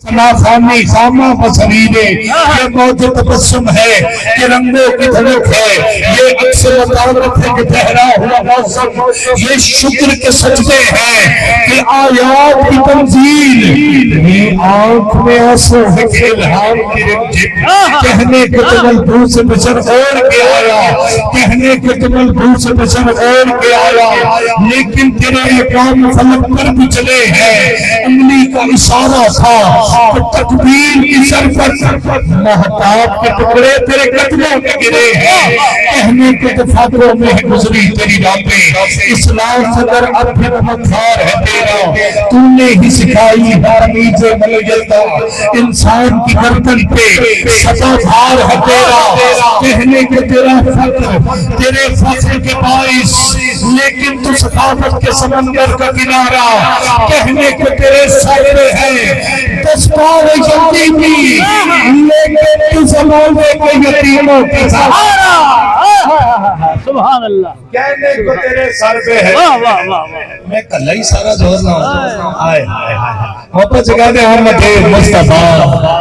نافانی خامہ بصریرے یہ موج تبسم ہے، یہ رنگوں کی دھڑک ہے، یہ عکس مطابق ہے کہ ٹھہرا ہوا موسم، یہ شکر کے سجدے ہیں کہ آیات کی تنزیل، یہ آنکھ میں آنسو ہے کہ الہام کی رنجت، کہنے کے تملبو سے بشر اوڑ کے آیا، کہنے کے تملبو سے بشر اوڑ کے آیا، لیکن تیرے اقوام فلک پر بھی چلے ہیں، انگلی کا اشارہ تھا تکبیر کی شرفت، محتاب کے ٹکڑے تیرے قدموں میں گرے ہیں، کہنے کے دفاتروں میں گزری تیری راتیں، اسلام صدر ابھر مدھار ہے تیرا، تو نے ہی سکھائی حرمیز ملیتا، انسان کی گردن پہ سدا دھار ہے تیرا، کہنے کے تیرا فخر تیرے فخر کے باعث، لیکن تو ثقافت کے سمندر کا کنارہ، کہنے کے تیرے سائے ہیں دستار یتیمی، لیکن تو زمانے کے یتیموں کی سہارا، سبحان اللہ، کہنے کو تیرے سر پہ ہے، میں کل ہی سارا زور نہ آئے محبت جگہ دے محمد مصطفیٰ